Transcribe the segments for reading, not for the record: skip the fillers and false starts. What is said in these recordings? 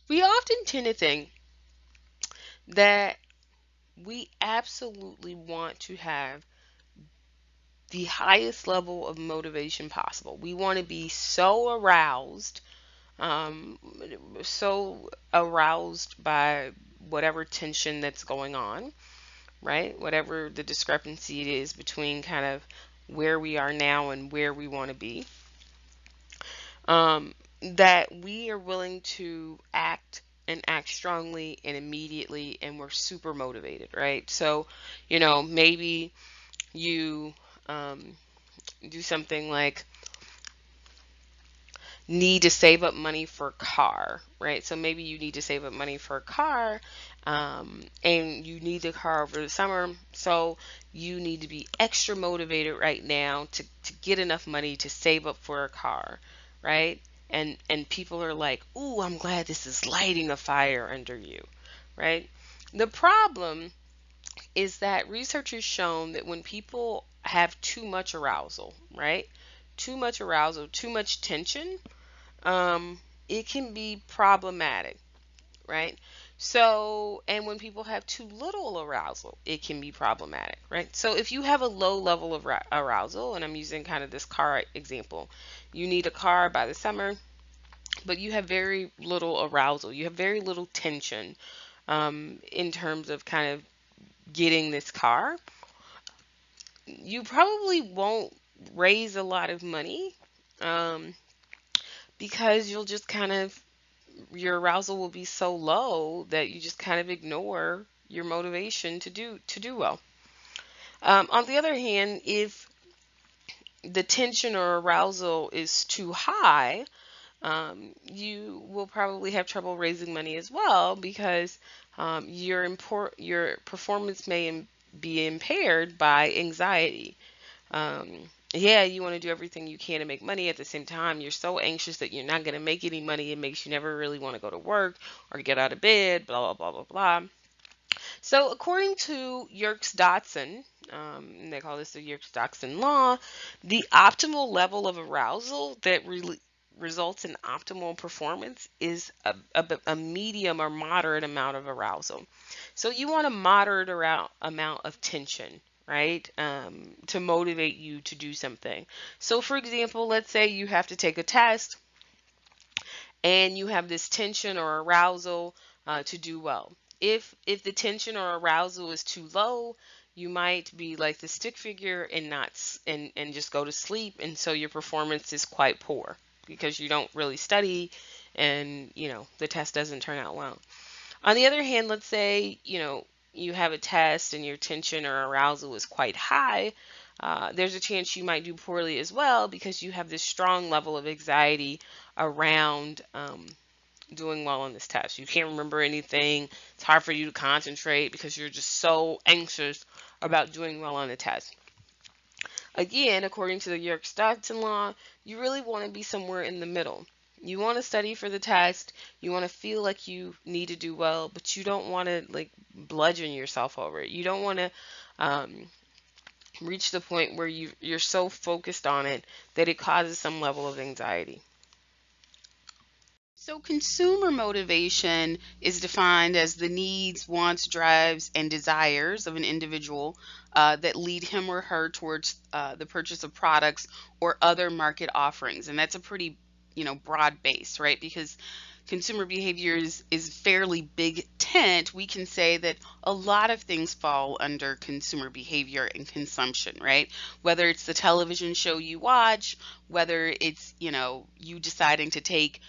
We often tend to think that we absolutely want to have the highest level of motivation possible. We want to be so aroused, um, so aroused by whatever tension that's going on, right? Whatever the discrepancy it is between kind of where we are now and where we want to be, that we are willing to act and act strongly and immediately, and we're super motivated, right? So, maybe you um, do something like need to save up money for a car, right? So maybe you need to save up money for a car, and you need the car over the summer. So you need to be extra motivated right now to get enough money to save up for a car, right? And people are like, "Ooh, I'm glad this is lighting a fire under you," right? The problem is that research has shown that when people have too much arousal, right? Too much arousal, too much tension, it can be problematic, right? So, and when people have too little arousal, it can be problematic, right? So, if you have a low level of arousal, and I'm using kind of this car example, you need a car by the summer, but you have very little arousal, you have very little tension in terms of kind of getting this car, you probably won't raise a lot of money um, because you'll just kind of your arousal will be so low that you just kind of ignore your motivation to do well. On the other hand, if the tension or arousal is too high, you will probably have trouble raising money as well because your performance may be impaired by anxiety. Um, yeah, you want to do everything you can to make money. At the same time, you're so anxious that you're not going to make any money. It makes you never really want to go to work or get out of bed, blah, blah, blah, blah, blah. So, according to Yerkes-Dodson, they call this the Yerkes-Dodson law, the optimal level of arousal that really results in optimal performance is a medium or moderate amount of arousal. So you want a moderate amount of tension, right? To motivate you to do something. So for example, let's say you have to take a test and you have this tension or arousal to do well. If the tension or arousal is too low, you might be like the stick figure and not and just go to sleep, and so your performance is quite poor because you don't really study, and the test doesn't turn out well. On the other hand, let's say, you have a test and your tension or arousal is quite high. There's a chance you might do poorly as well because you have this strong level of anxiety around doing well on this test. You can't remember anything. It's hard for you to concentrate because you're just so anxious about doing well on the test. Again, according to the Yerkes-Dodson law, you really want to be somewhere in the middle. You want to study for the test. You want to feel like you need to do well, but you don't want to like bludgeon yourself over it. You don't want to um, reach the point where you're so focused on it that it causes some level of anxiety. So, consumer motivation is defined as the needs, wants, drives, and desires of an individual that lead him or her towards the purchase of products or other market offerings. And that's a pretty, broad base, right? Because consumer behavior is fairly big tent. We can say that a lot of things fall under consumer behavior and consumption, right? Whether it's the television show you watch, whether it's, you deciding to take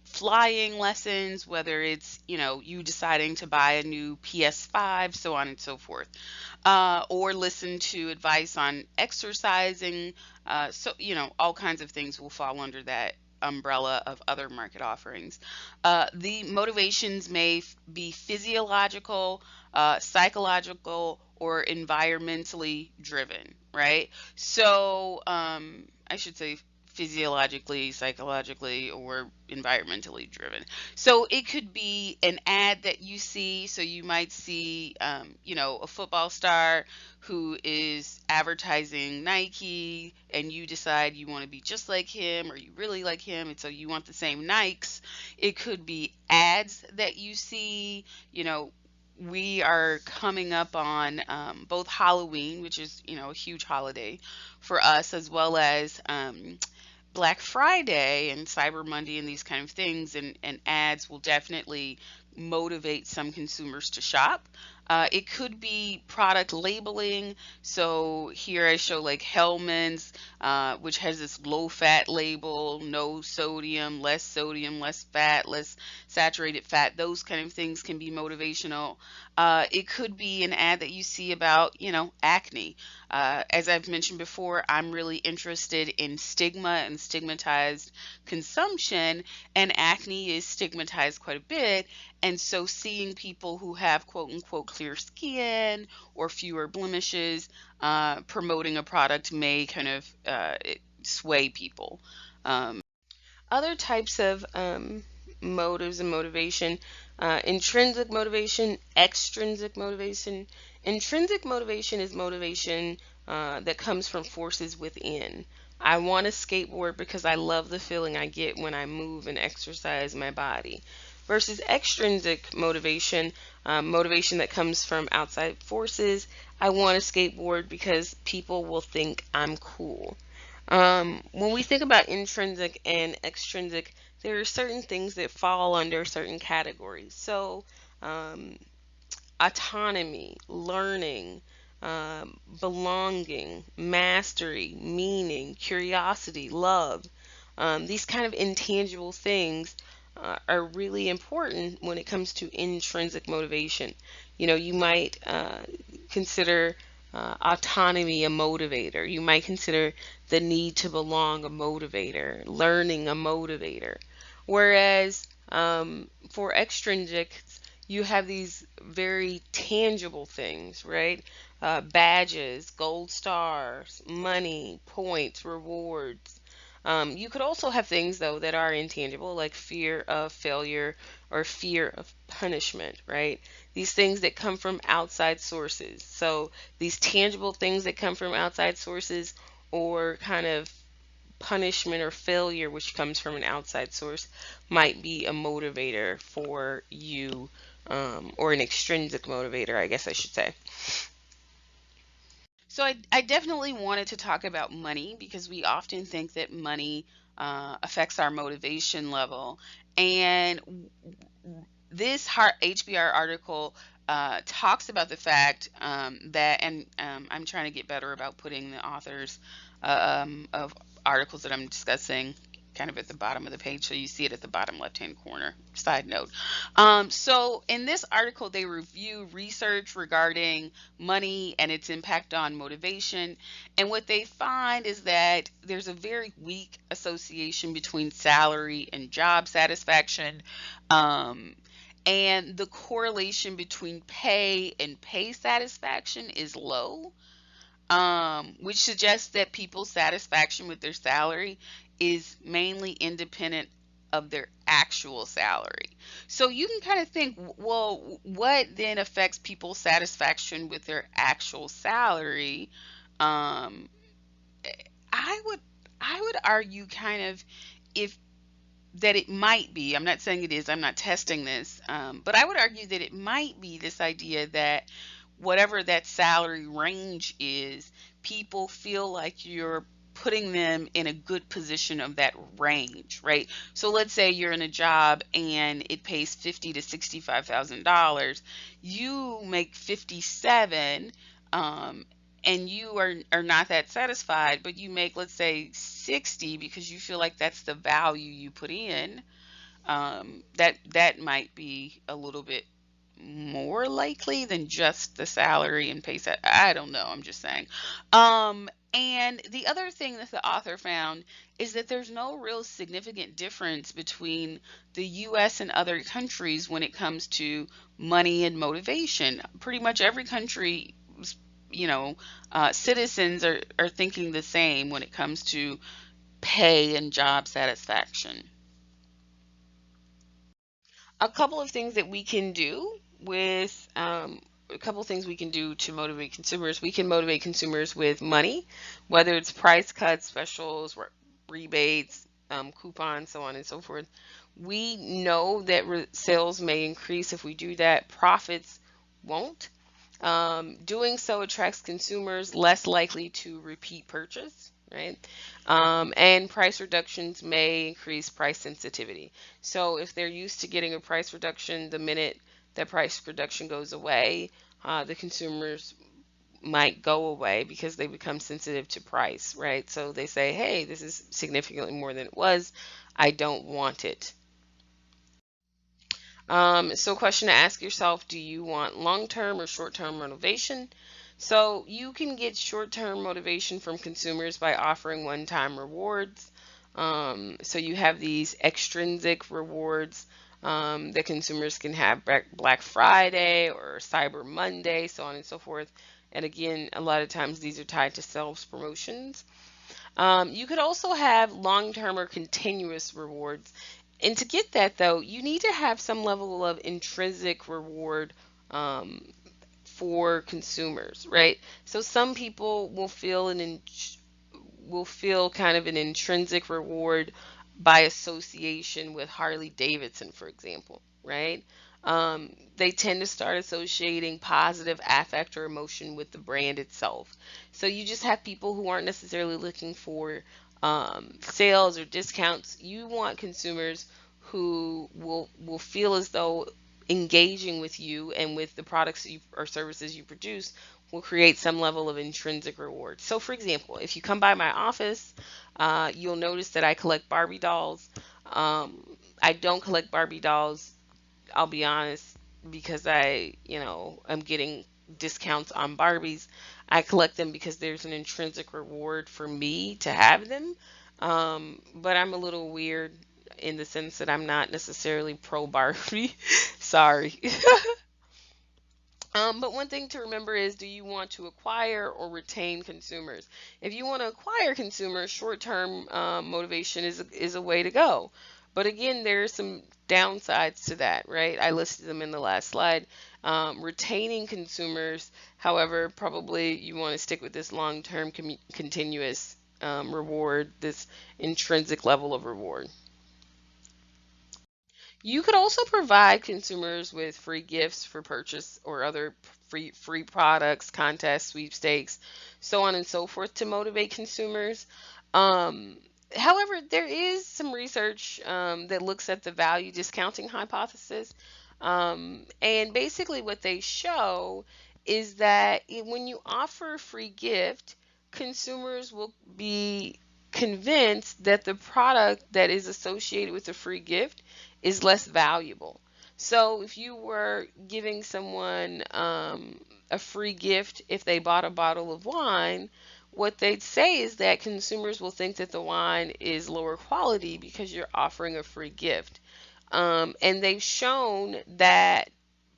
flying lessons, whether it's, you deciding to buy a new PS5, so on and so forth, or listen to advice on exercising. So, all kinds of things will fall under that umbrella of other market offerings. The motivations may be physiological, psychological, or environmentally driven, right? So, I should say physiologically, psychologically, or environmentally driven. So it could be an ad that you see. So you might see, a football star who is advertising Nike, and you decide you want to be just like him, or you really like him, and so you want the same Nikes. It could be ads that you see. We are coming up on both Halloween, which is, a huge holiday for us, as well as Black Friday and Cyber Monday and these kind of things, and ads will definitely motivate some consumers to shop. It could be product labeling. So here I show like Hellman's, which has this low fat label, no sodium, less fat, less saturated fat. Those kind of things can be motivational. It could be an ad that you see about, acne. As I've mentioned before, I'm really interested in stigma and stigmatized consumption, and acne is stigmatized quite a bit. And so, seeing people who have quote unquote clear skin or fewer blemishes promoting a product may kind of sway people. Um, Other types of motives and motivation: intrinsic motivation, extrinsic motivation. Intrinsic motivation is motivation that comes from forces within. I want to skateboard because I love the feeling I get when I move and exercise my body. Versus extrinsic motivation, motivation that comes from outside forces. I want to skateboard because people will think I'm cool. When we think about intrinsic and extrinsic, there are certain things that fall under certain categories. So, um, autonomy, learning, belonging, mastery, meaning, curiosity, love. These kind of intangible things are really important when it comes to intrinsic motivation. You might consider autonomy a motivator. You might consider the need to belong a motivator, learning a motivator. Whereas for extrinsic, you have these very tangible things, right? Badges, gold stars, money, points, rewards. You could also have things, though, that are intangible, like fear of failure or fear of punishment, right? These things that come from outside sources. So, these tangible things that come from outside sources, or kind of punishment or failure, which comes from an outside source, might be a motivator for you, or an extrinsic motivator, I guess I should say. So I definitely wanted to talk about money because we often think that money affects our motivation level. And this HBR article talks about the fact that, and I'm trying to get better about putting the authors of articles that I'm discussing kind of at the bottom of the page, so you see it at the bottom left hand corner. Side note. So in this article, they review research regarding money and its impact on motivation. And what they find is that there's a very weak association between salary and job satisfaction. Um, and the correlation between pay and pay satisfaction is low, which suggests that people's satisfaction with their salary is mainly independent of their actual salary. So you can kind of think, well, what then affects people's satisfaction with their actual salary? Um, I would I would argue kind of if that it might be, I'm not saying it is, I'm not testing this, but I would argue that it might be this idea that whatever that salary range is, people feel like you're putting them in a good position of that range, right? So let's say you're in a job and it pays 50 to $65,000. You make 57, and you are not that satisfied, but you make, let's say, 60 because you feel like that's the value you put in. That might be a little bit more likely than just the salary and pay set. I don't know. I'm just saying. And the other thing that the author found is that there's no real significant difference between the US and other countries when it comes to money and motivation. Pretty much every country, citizens are thinking the same when it comes to pay and job satisfaction. A couple of things that we can do with a couple of things we can do to motivate consumers. We can motivate consumers with money, whether it's price cuts, specials, rebates, coupons, so on and so forth. We know that sales may increase if we do that. Profits won't. Doing so attracts consumers less likely to repeat purchase, right? And price reductions may increase price sensitivity. So if they're used to getting a price reduction, the minute that price reduction goes away, the consumers might go away because they become sensitive to price, right? So they say, hey, this is significantly more than it was. I don't want it. So, question to ask yourself: do you want long term or short term motivation? So, you can get short term motivation from consumers by offering one time rewards. So, you have these extrinsic rewards that consumers can have Black Friday or Cyber Monday, so on and so forth. And again, a lot of times these are tied to sales promotions. You could also have long term or continuous rewards. And to get that, though, you need to have some level of intrinsic reward um, for consumers, right? So some people will feel kind of an intrinsic reward by association with Harley Davidson, for example, right? They tend to start associating positive affect or emotion with the brand itself. So you just have people who aren't necessarily looking for sales or discounts. You want consumers who will feel as though engaging with you and with the products you, or services you produce will create some level of intrinsic reward. So, for example, if you come by my office, you'll notice that I collect Barbie dolls. I don't collect Barbie dolls, I'll be honest, because I'm getting discounts on Barbies. I collect them because there's an intrinsic reward for me to have them. But I'm a little weird in the sense that I'm not necessarily pro Barbie. Sorry. But one thing to remember is, do you want to acquire or retain consumers? If you want to acquire consumers, short-term motivation is a way to go. But again, there are some downsides to that, right? I listed them in the last slide. Retaining consumers, however, probably you want to stick with this long-term continuous reward, this intrinsic level of reward. You could also provide consumers with free gifts for purchase or other free products, contests, sweepstakes, so on and so forth to motivate consumers. Um, However, there is some research that looks at the value discounting hypothesis. And basically, what they show is that when you offer a free gift, consumers will be convinced that the product that is associated with the free gift is less valuable. So if you were giving someone a free gift if they bought a bottle of wine, what they'd say is that consumers will think that the wine is lower quality because you're offering a free gift. And they've shown that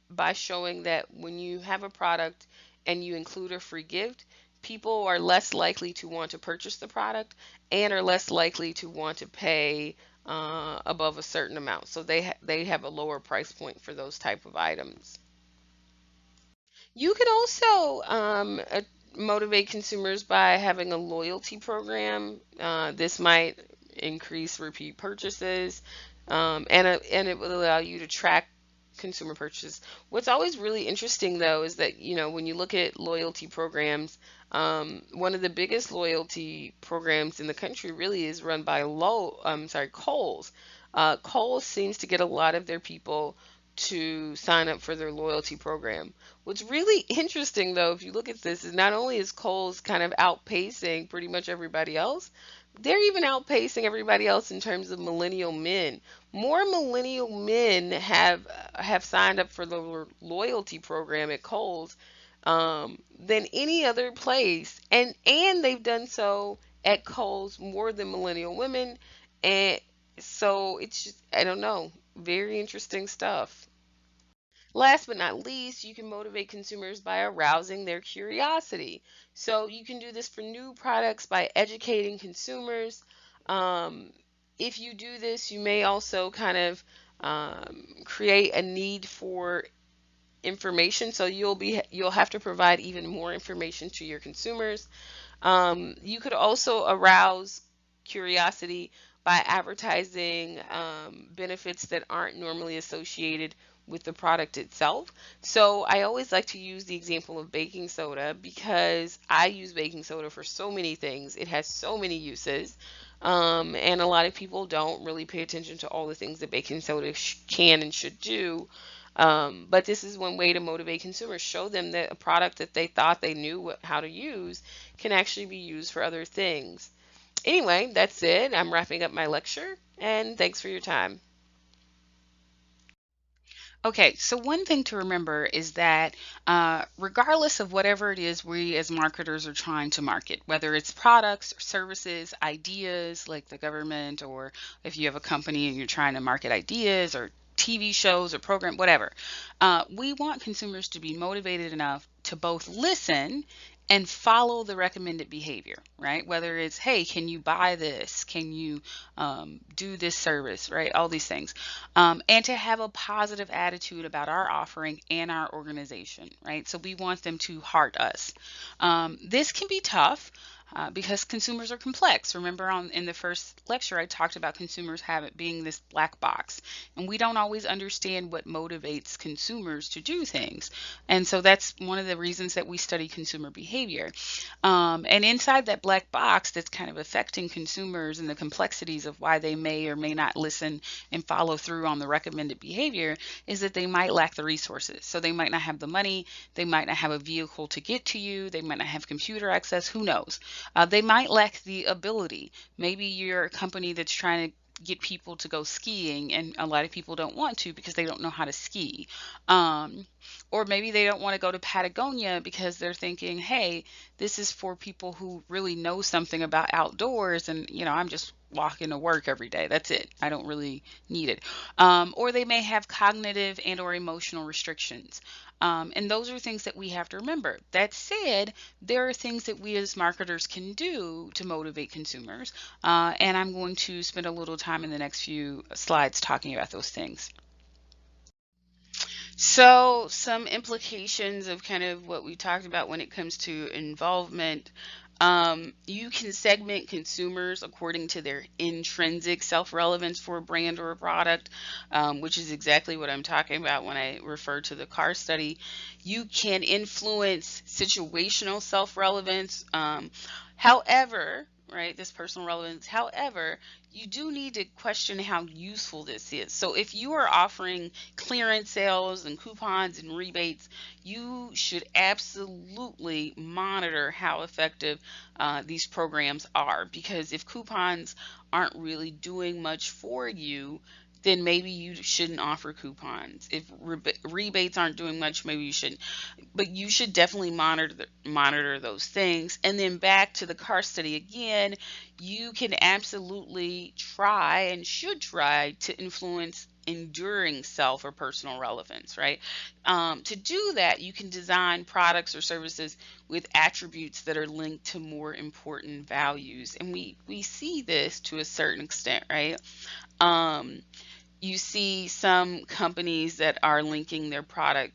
by showing that when you have a product and you include a free gift, people are less likely to want to purchase the product and are less likely to want to pay above a certain amount. So they have a lower price point for those type of items. You could also motivate consumers by having a loyalty program. This might increase repeat purchases, and it will allow you to track consumer purchases. What's always really interesting, though, is that when you look at loyalty programs, one of the biggest loyalty programs in the country really is run by Kohl's. Kohl's seems to get a lot of their people to sign up for their loyalty program. What's really interesting, though, if you look at this, is not only is Kohl's kind of outpacing pretty much everybody else, they're even outpacing everybody else in terms of millennial men. More millennial men have signed up for the loyalty program at Kohl's than any other place, and they've done so at Kohl's more than millennial women, and so it's just, I don't know, very interesting stuff. Last but not least, you can motivate consumers by arousing their curiosity. So you can do this for new products by educating consumers. Um, if you do this, you may also kind of create a need for information. So you'll have to provide even more information to your consumers. You could also arouse curiosity by advertising benefits that aren't normally associated with the product itself. So I always like to use the example of baking soda because I use baking soda for so many things. It has so many uses. And a lot of people don't really pay attention to all the things that baking soda can and should do. But this is one way to motivate consumers, show them that a product that they thought they knew how to use can actually be used for other things. Anyway, that's it. I'm wrapping up my lecture, and thanks for your time. Okay, so one thing to remember is that regardless of whatever it is we as marketers are trying to market, whether it's products or services, ideas like the government, or if you have a company and you're trying to market ideas or TV shows or program, whatever, we want consumers to be motivated enough to both listen and follow the recommended behavior, right? Whether it's, hey, can you buy this? Can you do this service, right? All these things. And to have a positive attitude about our offering and our organization, right? So we want them to heart us. This can be tough. Because consumers are complex. Remember, in the first lecture, I talked about consumers being this black box, and we don't always understand what motivates consumers to do things. And so that's one of the reasons that we study consumer behavior. And inside that black box that's kind of affecting consumers and the complexities of why they may or may not listen and follow through on the recommended behavior is that they might lack the resources. So they might not have the money, they might not have a vehicle to get to you, they might not have computer access, who knows? They might lack the ability. Maybe you're a company that's trying to get people to go skiing and a lot of people don't want to because they don't know how to ski. Um, or maybe they don't want to go to Patagonia because they're thinking, hey, this is for people who really know something about outdoors and I'm just walking to work every day. That's it. I don't really need it. Or they may have cognitive and or emotional restrictions. And those are things that we have to remember. That said, there are things that we as marketers can do to motivate consumers. And I'm going to spend a little time in the next few slides talking about those things. So, some implications of kind of what we talked about when it comes to involvement. You can segment consumers according to their intrinsic self relevance for a brand or a product, which is exactly what I'm talking about when I refer to the car study. You can influence situational self relevance. However, right, this personal relevance, however, you do need to question how useful this is. So if you are offering clearance sales and coupons and rebates, you should absolutely monitor how effective these programs are. Because if coupons aren't really doing much for you, then maybe you shouldn't offer coupons. If rebates aren't doing much, maybe you shouldn't. But you should definitely monitor those things. And then back to the car study again, you can absolutely try and should try to influence enduring self or personal relevance, right? To do that, you can design products or services with attributes that are linked to more important values. And we see this to a certain extent, right? Um, you see some companies that are linking their product.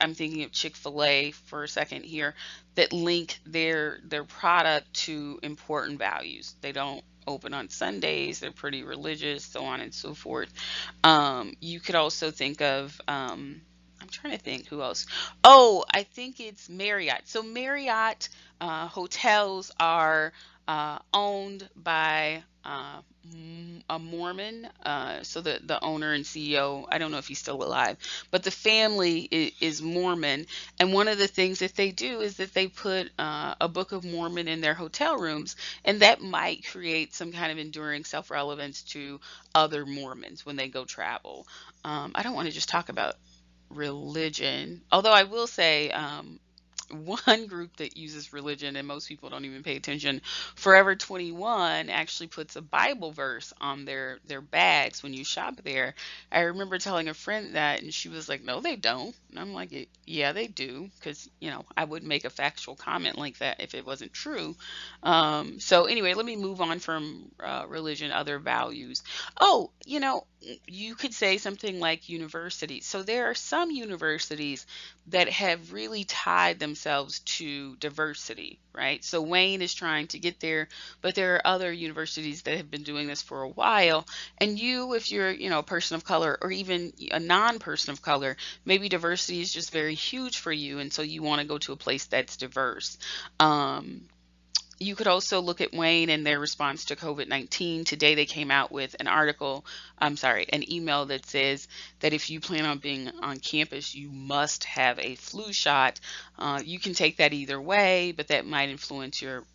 I'm thinking of Chick-fil-A for a second here, that link their product to important values. They don't open on Sundays, they're pretty religious, so on and so forth. You could also think of I'm trying to think who else. Oh, I think it's Marriott. So Marriott hotels are owned by a Mormon. So the owner and CEO, I don't know if he's still alive, but the family is Mormon. And one of the things that they do is that they put a Book of Mormon in their hotel rooms, and that might create some kind of enduring self relevance to other Mormons when they go travel. I don't want to just talk about religion, although I will say one group that uses religion and most people don't even pay attention. Forever 21 actually puts a Bible verse on their bags when you shop there. I remember telling a friend that and she was like, "No, they don't." And I'm like, "Yeah, they do," because I wouldn't make a factual comment like that if it wasn't true. So anyway, let me move on from religion, other values. Oh, you could say something like universities. So there are some universities that have really tied themselves to diversity, right? So Wayne is trying to get there, but there are other universities that have been doing this for a while. And you, if you're, a person of color or even a non-person of color, maybe diversity is just very huge for you, and so you want to go to a place that's diverse. Um, you could also look at Wayne and their response to COVID-19. Today they came out with an email that says that if you plan on being on campus, you must have a flu shot. You can take that either way, but that might influence your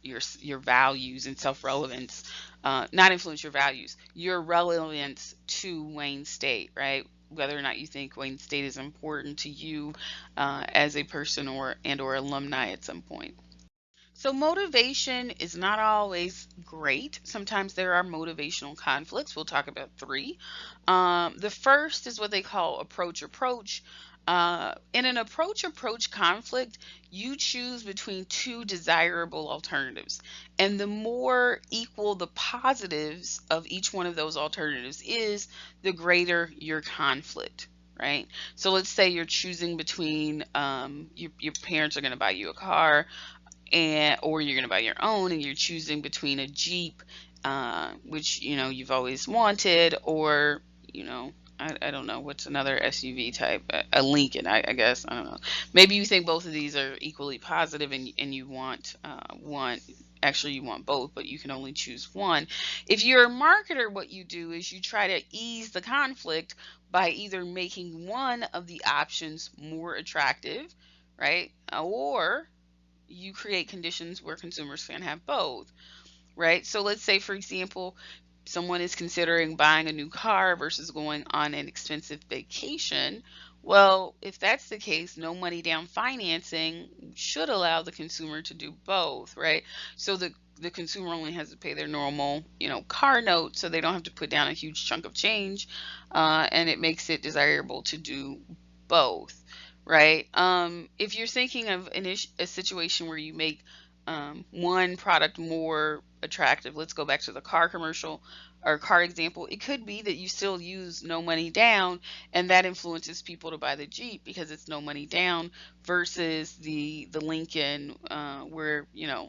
values and self-relevance. Not influence your values, your relevance to Wayne State, right? Whether or not you think Wayne State is important to you as a person or alumni at some point. So motivation is not always great. Sometimes there are motivational conflicts. We'll talk about three. The first is what they call approach. In an approach conflict, you choose between two desirable alternatives. And the more equal the positives of each one of those alternatives is, the greater your conflict. Right. So let's say you're choosing between your parents are going to buy you a car, and or you're going to buy your own and you're choosing between a Jeep, which you've always wanted, or I don't know what's another SUV type, a Lincoln, I guess, I don't know. Maybe you think both of these are equally positive, and you want one. Actually, you want both, but you can only choose one. If you're a marketer, what you do is you try to ease the conflict by either making one of the options more attractive, right? Or you create conditions where consumers can have both, right? So let's say, for example, someone is considering buying a new car versus going on an expensive vacation. Well, if that's the case, no money down financing should allow the consumer to do both, right? So the consumer only has to pay their normal, car note, so they don't have to put down a huge chunk of change, and it makes it desirable to do both, right? If you're thinking of a situation where you make one product more attractive, let's go back to the car commercial or car example. It could be that you still use no money down, and that influences people to buy the Jeep because it's no money down versus the Lincoln, where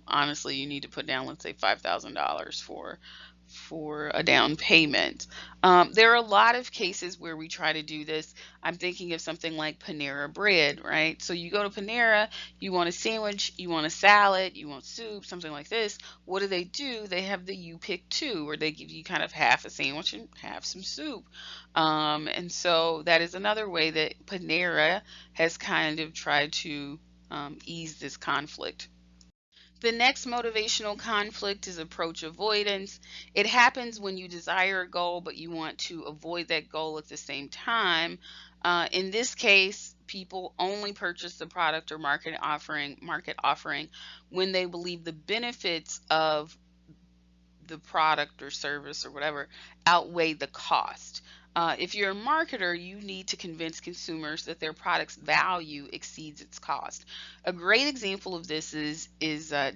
honestly you need to put down, let's say, $5,000 for a down payment. There are a lot of cases where we try to do this. I'm thinking of something like Panera Bread, right? So you go to Panera, you want a sandwich, you want a salad, you want soup, something like this. What do? They have the you pick two, where they give you kind of half a sandwich and half some soup. And so that is another way that Panera has kind of tried to ease this conflict. The next motivational conflict is approach avoidance. It happens when you desire a goal, but you want to avoid that goal at the same time. In this case, people only purchase the product or market offering when they believe the benefits of the product or service or whatever outweigh the cost. If you're a marketer, you need to convince consumers that their product's value exceeds its cost. A great example of this is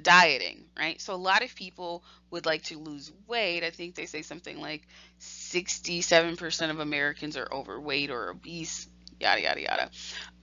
dieting, right? So a lot of people would like to lose weight. I think they say something like 67% of Americans are overweight or obese, yada yada yada.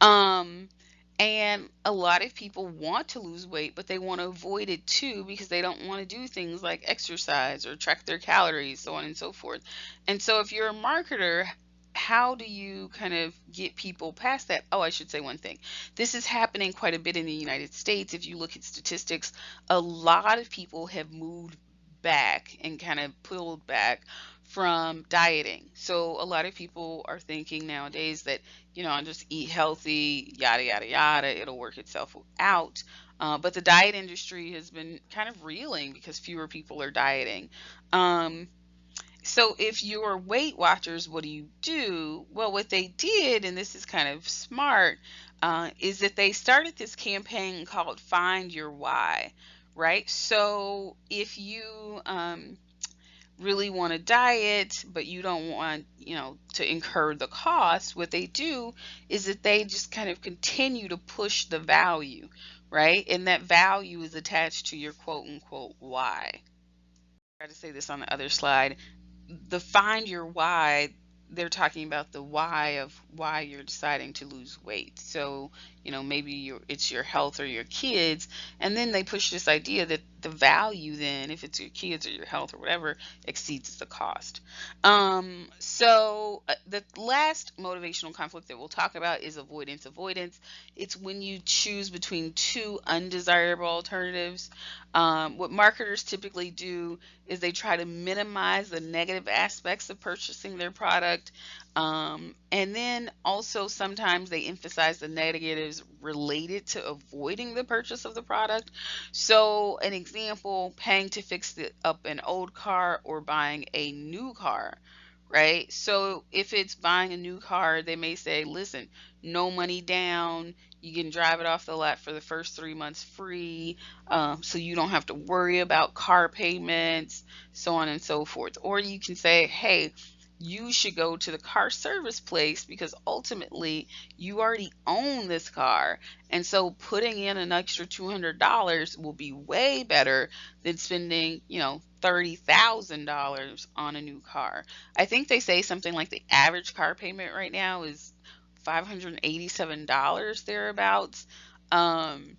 Um, and a lot of people want to lose weight, but they want to avoid it too because they don't want to do things like exercise or track their calories, so on and so forth. And so, if you're a marketer, how do you kind of get people past that? Oh, I should say one thing. This is happening quite a bit in the United States. If you look at statistics, a lot of people have moved back and kind of pulled back from dieting. So, a lot of people are thinking nowadays that I'll just eat healthy, yada, yada, yada. It'll work itself out. But the diet industry has been kind of reeling because fewer people are dieting. Um, so if you're Weight Watchers, what do you do? Well, what they did, and this is kind of smart, is that they started this campaign called Find Your Why, right? So if you really want to diet, but you don't want, to incur the cost, what they do is that they just kind of continue to push the value, right? And that value is attached to your quote unquote why. Try to say this on the other slide. The find your why, they're talking about the why of why you're deciding to lose weight. So, maybe it's your health or your kids, and then they push this idea that the value then, if it's your kids or your health or whatever, exceeds the cost. So the last motivational conflict that we'll talk about is avoidance. Avoidance, it's when you choose between two undesirable alternatives. What marketers typically do is they try to minimize the negative aspects of purchasing their product. And then also sometimes they emphasize the negatives related to avoiding the purchase of the product. So, an example, paying to fix up an old car or buying a new car, right? So, if it's buying a new car, they may say, listen, no money down. You can drive it off the lot for the first 3 months free, so you don't have to worry about car payments, so on and so forth. Or you can say, hey, you should go to the car service place because ultimately you already own this car. And so putting in an extra $200 will be way better than spending, $30,000 on a new car. I think they say something like the average car payment right now is $587 thereabouts. And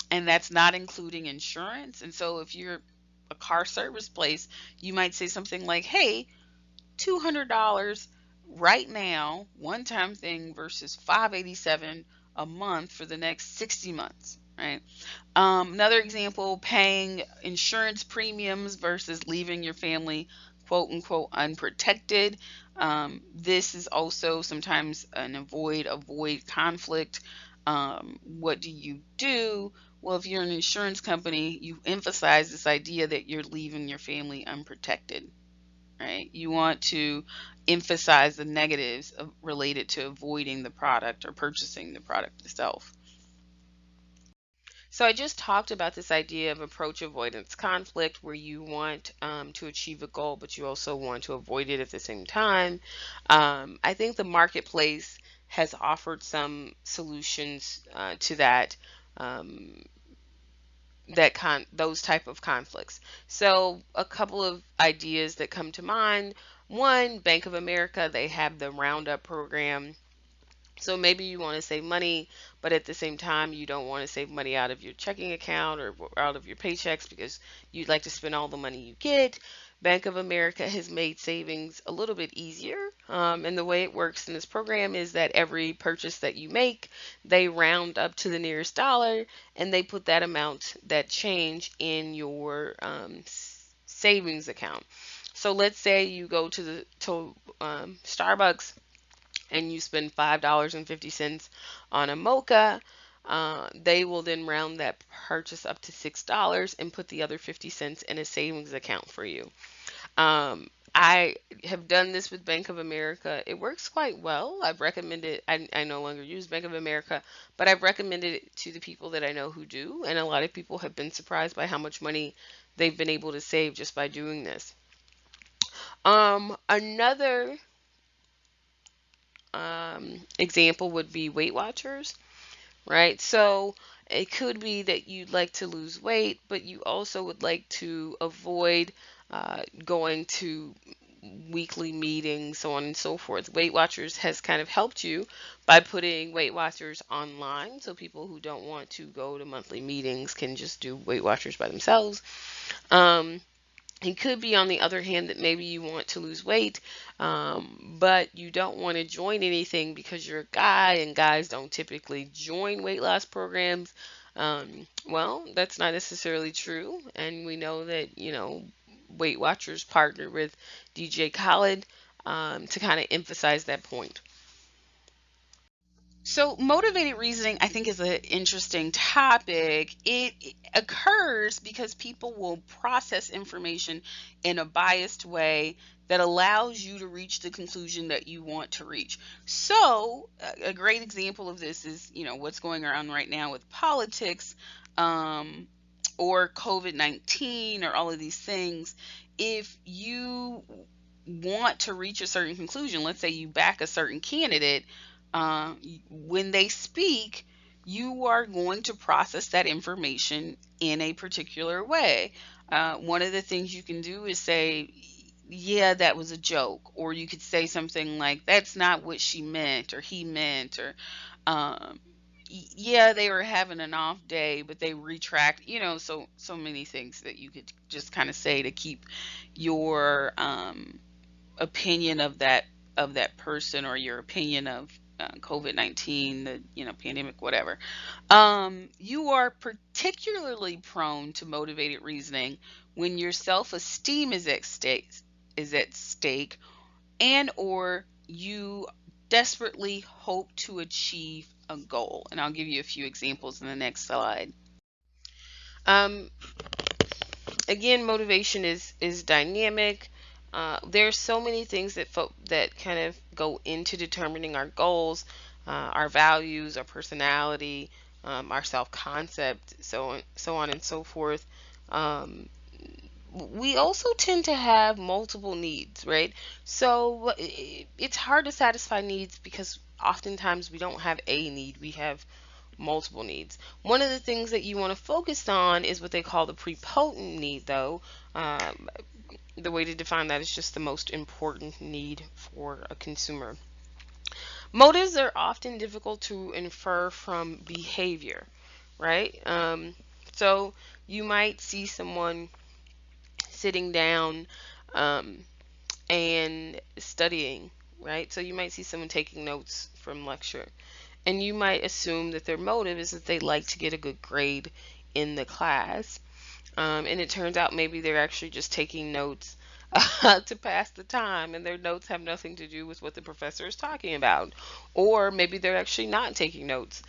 that's not including insurance. And so if you're a car service place, you might say something like, hey, $200 right now, one time thing versus 587 a month for the next 60 months, right? Another example, paying insurance premiums versus leaving your family quote unquote unprotected. This is also sometimes an avoid conflict. What do you do? Well, if you're an insurance company, you emphasize this idea that you're leaving your family unprotected, right? You want to emphasize the negatives related to avoiding the product or purchasing the product itself. So I just talked about this idea of approach avoidance conflict, where you want to achieve a goal, but you also want to avoid it at the same time. I think the marketplace has offered some solutions to that. Um, those type of conflicts. So a couple of ideas that come to mind. One, Bank of America, they have the Roundup program. So maybe you want to save money, but at the same time, you don't want to save money out of your checking account or out of your paychecks because you'd like to spend all the money you get. Bank of America has made savings a little bit easier. And the way it works in this program is that every purchase that you make, they round up to the nearest dollar and they put that amount, that change, in your savings account. So let's say you go to Starbucks and you spend $5.50 on a mocha. They will then round that purchase up to $6 and put the other 50 cents in a savings account for you. I have done this with Bank of America. It works quite well. I've recommended, I no longer use Bank of America, but I've recommended it to the people that I know who do. And a lot of people have been surprised by how much money they've been able to save just by doing this. Another example would be Weight Watchers, right? So it could be that you'd like to lose weight, but you also would like to avoid going to weekly meetings, so on and so forth. Weight Watchers has kind of helped you by putting Weight Watchers online, so people who don't want to go to monthly meetings can just do Weight Watchers by themselves. Um, it could be, on the other hand, that maybe you want to lose weight, but you don't want to join anything because you're a guy and guys don't typically join weight loss programs. Well, that's not necessarily true. And we know that, Weight Watchers partner with DJ Khaled to kind of emphasize that point. So, motivated reasoning, I think, is an interesting topic. It occurs because people will process information in a biased way that allows you to reach the conclusion that you want to reach. So, a great example of this is, what's going on right now with politics, um, or COVID-19, or all of these things. If you want to reach a certain conclusion, let's say you back a certain candidate, when they speak, you are going to process that information in a particular way. One of the things you can do is say, yeah, that was a joke. Or you could say something like, that's not what she meant or he meant. Or, um, yeah, they were having an off day, but they retract, so many things that you could just kind of say to keep your opinion of that person, or your opinion of COVID-19, the pandemic, whatever. You are particularly prone to motivated reasoning when your self-esteem is at stake, and or you desperately hope to achieve a goal. And I'll give you a few examples in the next slide. Um, Again, motivation is dynamic. There's so many things that kind of go into determining our goals, our values, our personality, our self concept, so on and so forth. Um, we also tend to have multiple needs, right? So it's hard to satisfy needs because oftentimes we don't have a need, we have multiple needs. One of the things that you want to focus on is what they call the prepotent need, though. Um, the way to define that is just the most important need for a consumer. Motives are often difficult to infer from behavior, right? So you might see someone sitting down um, and studying, right? So you might see someone taking notes from lecture, and you might assume that their motive is that they like to get a good grade in the class. And it turns out maybe they're actually just taking notes to pass the time, and their notes have nothing to do with what the professor is talking about. Or maybe they're actually not taking notes.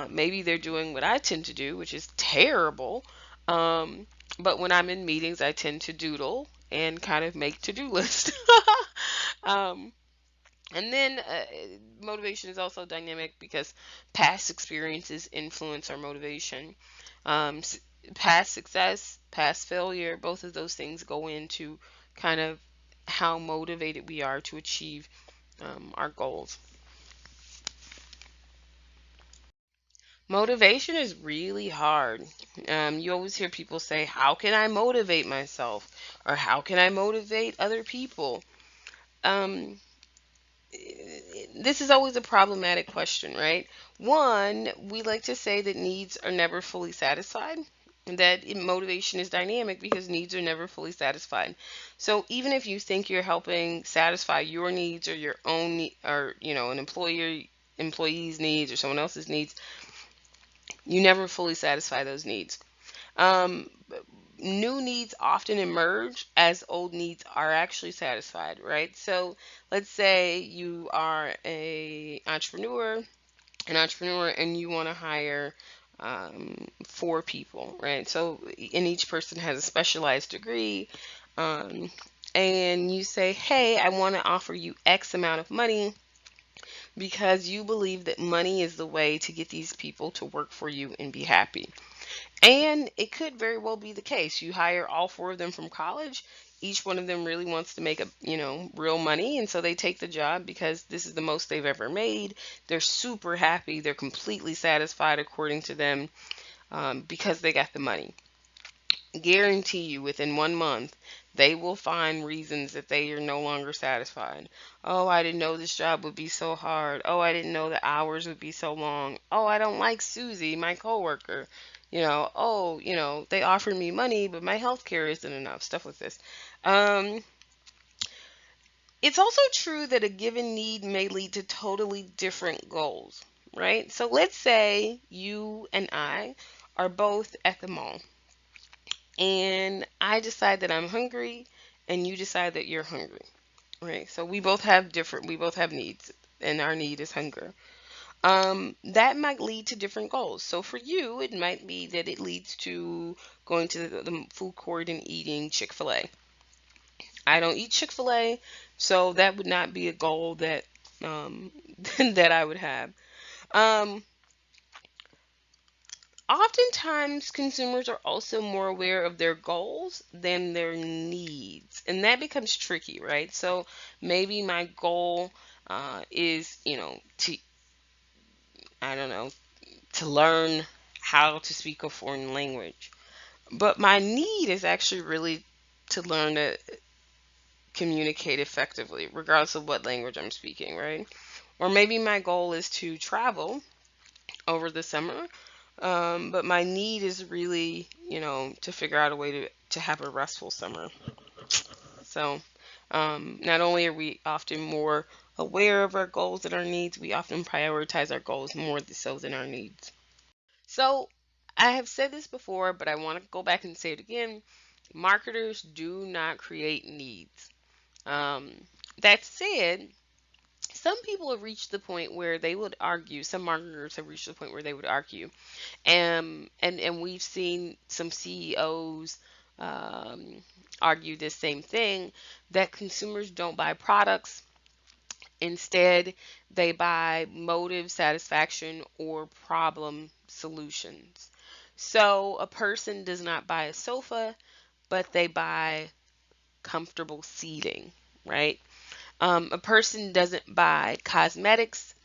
Maybe they're doing what I tend to do, which is terrible. Um, but when I'm in meetings, I tend to doodle and kind of make to-do lists. um, and then motivation is also dynamic because past experiences influence our motivation. Um, s- Past success, past failure, both of those things go into kind of how motivated we are to achieve our goals. Motivation is really hard. You always hear people say, how can I motivate myself? Or how can I motivate other people? Um, this is always a problematic question, right? One, we like to say that needs are never fully satisfied, and that motivation is dynamic because needs are never fully satisfied. So even if you think you're helping satisfy your needs or your own or an employee's needs or someone else's needs, you never fully satisfy those needs. Um, New needs often emerge as old needs are actually satisfied, right? So let's say you are an entrepreneur, and you want to hire four people, right? So, and each person has a specialized degree, um, and you say, hey, I want to offer you X amount of money because you believe that money is the way to get these people to work for you and be happy. And it could very well be the case. You hire all four of them from college. Each one of them really wants to make real money, and so they take the job because this is the most they've ever made. They're super happy. They're completely satisfied, according to them, because they got the money. Guarantee you, within 1 month, they will find reasons that they are no longer satisfied. Oh, I didn't know this job would be so hard. Oh, I didn't know the hours would be so long. Oh, I don't like Susie, my coworker. Oh, they offered me money, but my health care isn't enough. Stuff like this. Um, it's also true that a given need may lead to totally different goals, right? So let's say you and I are both at the mall, and I decide that I'm hungry, and you decide that you're hungry, right? So we both have needs, and our need is hunger. That might lead to different goals. So for you, it might be that it leads to going to the food court and eating Chick-fil-A. I don't eat Chick-fil-A, so that would not be a goal that that I would have. Um, Oftentimes, consumers are also more aware of their goals than their needs, and that becomes tricky, right? So maybe my goal is, to, I don't know, to learn how to speak a foreign language, but my need is actually really to learn to communicate effectively, regardless of what language I'm speaking, right? Or maybe my goal is to travel over the summer. But my need is really, to figure out a way to have a restful summer. So, not only are we often more aware of our goals and our needs, we often prioritize our goals more so than our needs. So, I have said this before, but I want to go back and say it again. Marketers do not create needs. Um, that said, some people have reached the point where they would argue, some marketers have reached the point where they would argue, and we've seen some CEOs um, argue this same thing, that consumers don't buy products. Instead, they buy motive, satisfaction, or problem solutions. So a person does not buy a sofa, but they buy comfortable seating, right? A person doesn't buy cosmetics,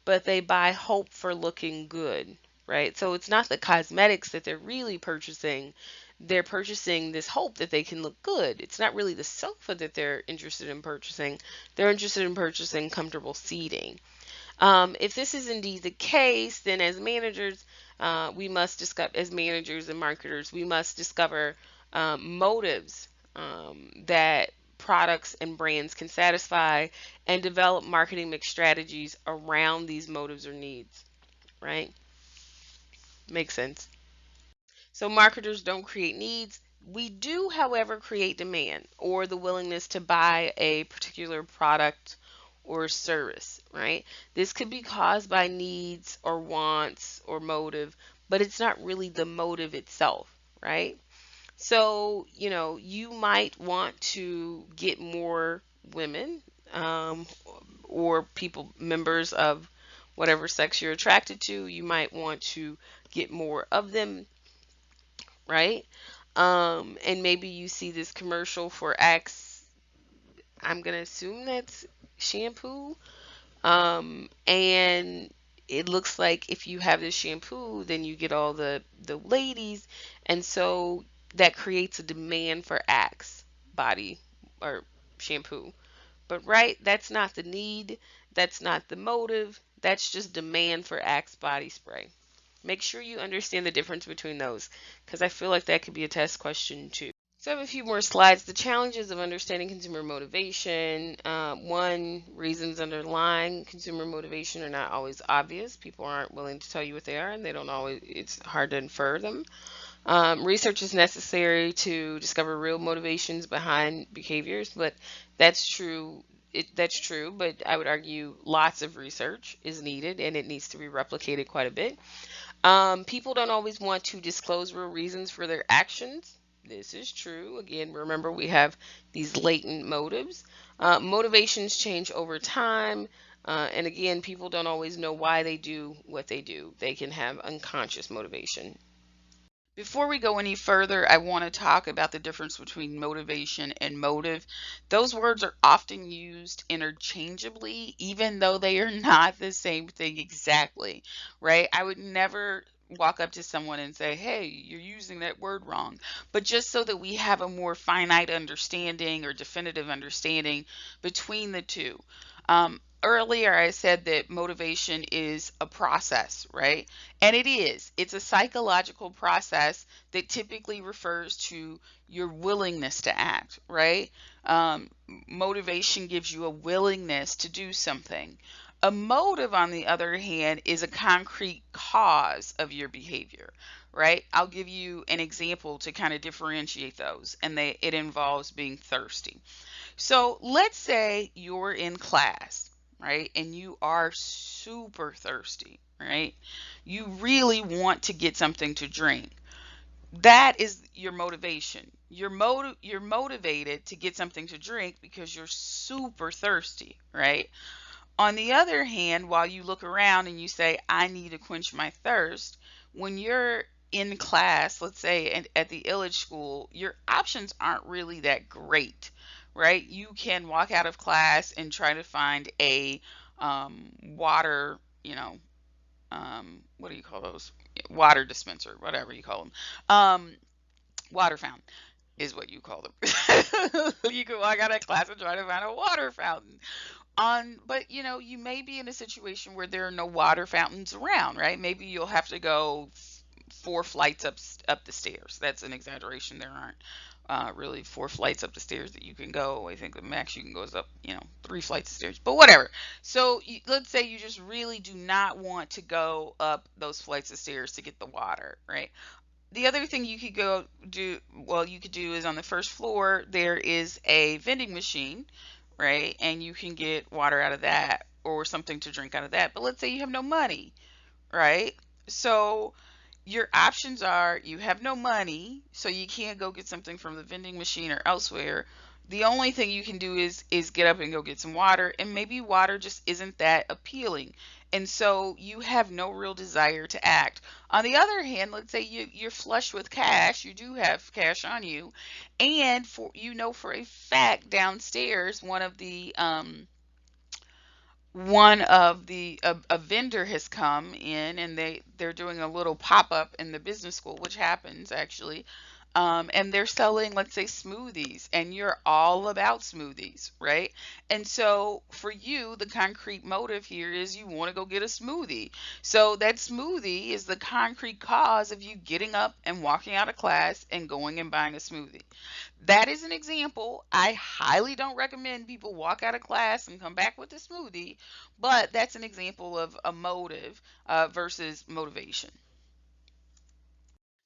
but they buy hope for looking good, right? So it's not the cosmetics that they're really purchasing. They're purchasing this hope that they can look good. It's not really the sofa that they're interested in purchasing. They're interested in purchasing comfortable seating. If this is indeed the case, then as managers, we must discover, as managers and marketers, we must discover motives that products and brands can satisfy and develop marketing mix strategies around these motives or needs, right? Makes sense. So marketers don't create needs. We do, however, create demand or the willingness to buy a particular product or service, right? This could be caused by needs or wants or motive, but it's not really the motive itself, right? So, you might want to get more women, or people, members of whatever sex you're attracted to. You might want to get more of them, right? And maybe you see this commercial for Axe. I'm gonna assume that's shampoo. And it looks like if you have this shampoo, then you get all the ladies, and so that creates a demand for Axe body or shampoo. But right, that's not the need. That's not the motive. That's just demand for Axe body spray. Make sure you understand the difference between those, because I feel like that could be a test question too. So I have a few more slides. The challenges of understanding consumer motivation. One, reasons underlying consumer motivation are not always obvious. People aren't willing to tell you what they are, and they don't always. It's hard to infer them. Research is necessary to discover real motivations behind behaviors, but that's true. That's true, but I would argue lots of research is needed, and it needs to be replicated quite a bit. People don't always want to disclose real reasons for their actions. This is true. Again, remember we have these latent motives. Motivations change over time. And again, people don't always know why they do what they do. They can have unconscious motivation. Before we go any further, I want to talk about the difference between motivation and motive. Those words are often used interchangeably, even though they are not the same thing exactly, right? I would never walk up to someone and say, hey, you're using that word wrong. But just so that we have a more finite understanding or definitive understanding between the two. Earlier, I said that motivation is a process, right? And it is. It's a psychological process that typically refers to your willingness to act, right? Motivation gives you a willingness to do something. A motive, on the other hand, is a concrete cause of your behavior, right? I'll give you an example to kind of differentiate those, and it involves being thirsty. So let's say you're in class, right? And you are super thirsty, right? You really want to get something to drink. That is your motivation. You're motivated to get something to drink because you're super thirsty, right? On the other hand, while you look around and you say, I need to quench my thirst, when you're in class, let's say at the Illich School, your options aren't really that great, right? You can walk out of class and try to find a water, what do you call those? Water dispenser, whatever you call them. Water fountain is what you call them. You can walk out of class and try to find a water fountain but you may be in a situation where there are no water fountains around, right? Maybe you'll have to go 4 flights up the stairs. That's an exaggeration. There aren't really 4 flights up the stairs that you can go. I think the max you can go is up 3 flights of stairs, but whatever. So let's say you just really do not want to go up those flights of stairs to get the water, right? The other thing you could go do, well, you could do is on the first floor, there is a vending machine, right? And you can get water out of that or something to drink out of that. But let's say you have no money, right? So your options are you have no money, so you can't go get something from the vending machine or elsewhere. The only thing you can do is get up and go get some water, and maybe water just isn't that appealing. And so you have no real desire to act. On the other hand, let's say you're flush with cash, you do have cash on you, and for a fact downstairs a vendor has come in and they're doing a little pop-up in the business school, which happens actually, and they're selling, let's say, smoothies, and you're all about smoothies, right? And so for you, the concrete motive here is you want to go get a smoothie. So that smoothie is the concrete cause of you getting up and walking out of class and going and buying a smoothie. That is an example. I highly don't recommend people walk out of class and come back with a smoothie, but that's an example of a motive versus motivation.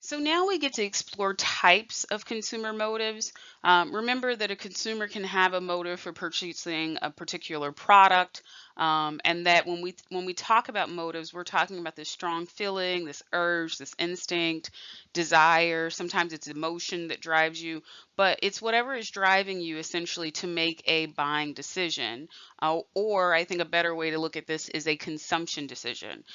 So now we get to explore types of consumer motives. Remember that a consumer can have a motive for purchasing a particular product, and that when we talk about motives, we're talking about this strong feeling, this urge, this instinct, desire. Sometimes it's emotion that drives you, but it's whatever is driving you essentially to make a buying decision. Or I think a better way to look at this is a consumption decision.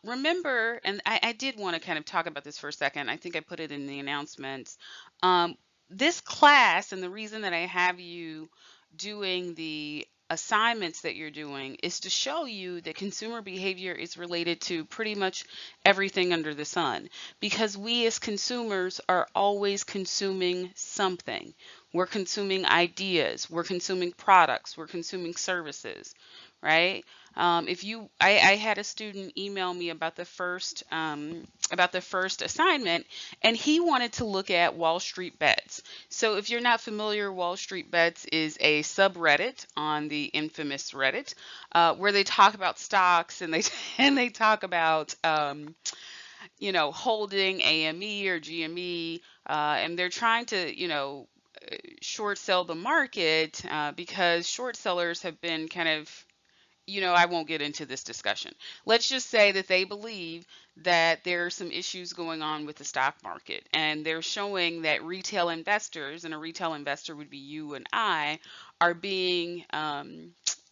Remember, and I did want to kind of talk about this for a second. I think I put it in the announcements. Um, this class and the reason that I have you doing the assignments that you're doing is to show you that consumer behavior is related to pretty much everything under the sun, because we as consumers are always consuming something. We're consuming ideas, we're consuming products, we're consuming services, right? If you, I had a student email me about the first assignment, and he wanted to look at Wall Street Bets. So if you're not familiar, Wall Street Bets is a subreddit on the infamous Reddit, where they talk about stocks and they and they talk about holding AME or GME, and they're trying to short sell the market because short sellers have been kind of, I won't get into this discussion. Let's just say that they believe that there are some issues going on with the stock market, and they're showing that retail investors, and a retail investor would be you and I, are being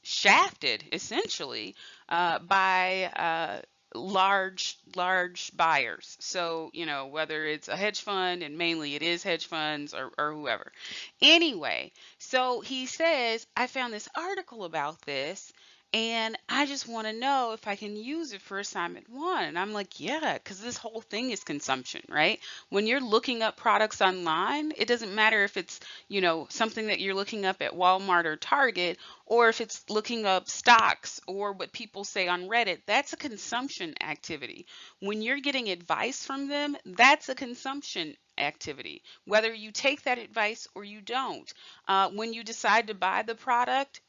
shafted essentially by large buyers. So whether it's a hedge fund, and mainly it is hedge funds, or whoever. Anyway, so he says, I found this article about this, and I just want to know if I can use it for assignment one. And I'm like, yeah, because this whole thing is consumption, right? When you're looking up products online, it doesn't matter if it's, something that you're looking up at Walmart or Target, or if it's looking up stocks or what people say on Reddit. That's a consumption activity. When you're getting advice from them, that's a consumption activity, whether you take that advice or you don't. When you decide to buy the product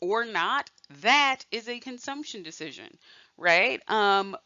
or not, that is a consumption decision, right?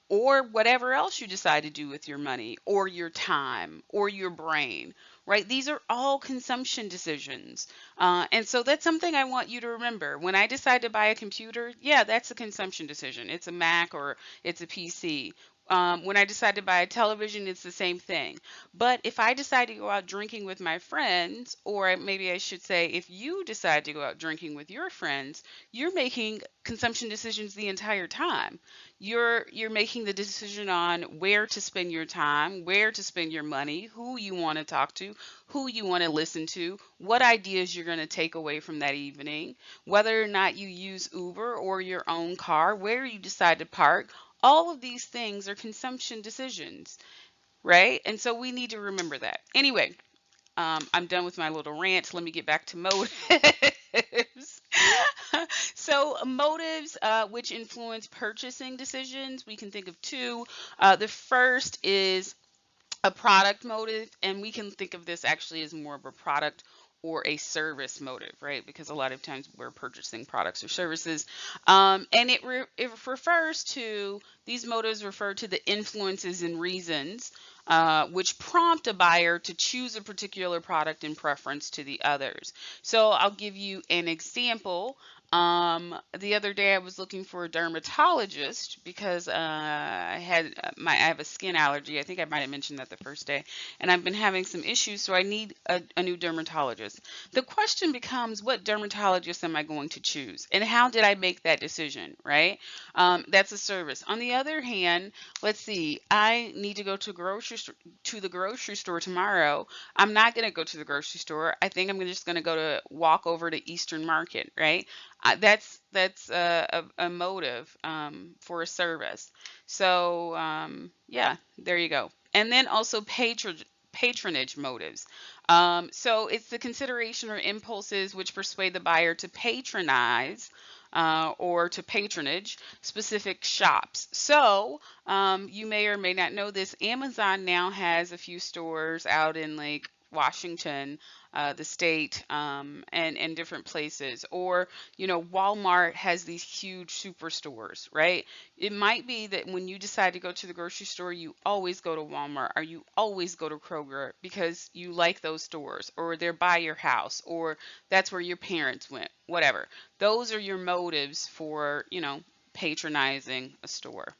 Or whatever else you decide to do with your money or your time or your brain, right? These are all consumption decisions. And so that's something I want you to remember. When I decide to buy a computer, yeah, that's a consumption decision. It's a Mac or it's a PC. When I decide to buy a television, it's the same thing. But if I decide to go out drinking with my friends, or maybe I should say, if you decide to go out drinking with your friends, you're making consumption decisions the entire time. You're making the decision on where to spend your time, where to spend your money, who you want to talk to, who you want to listen to, what ideas you're going to take away from that evening, whether or not you use Uber or your own car, where you decide to park. All of these things are consumption decisions, right? And so we need to remember that. Anyway, I'm done with my little rant. Let me get back to motives. So, motives which influence purchasing decisions, we can think of two. The first is a product motive, and we can think of this actually as more of a product or a service motive, right? Because a lot of times we're purchasing products or services, and it refers to these motives refer to the influences and reasons which prompt a buyer to choose a particular product in preference to the others. So I'll give you an example. The other day I was looking for a dermatologist because I have a skin allergy. I think I might have mentioned that the first day, and I've been having some issues, so I need a new dermatologist. The question becomes, what dermatologist am I going to choose, and how did I make that decision? Right? That's a service. On the other hand, let's see. I need to go to the grocery store tomorrow. I'm not going to go to the grocery store. I think I'm just going to go to walk over to Eastern Market, right? That's a motive for a service. So yeah, there you go. And then also patronage motives. So it's the consideration or impulses which persuade the buyer to patronize or to patronage specific shops. So you may or may not know this. Amazon now has a few stores out in like Washington, the state, and different places. Or, Walmart has these huge superstores, right? It might be that when you decide to go to the grocery store, you always go to Walmart or you always go to Kroger because you like those stores or they're by your house or that's where your parents went, whatever. Those are your motives for, patronizing a store.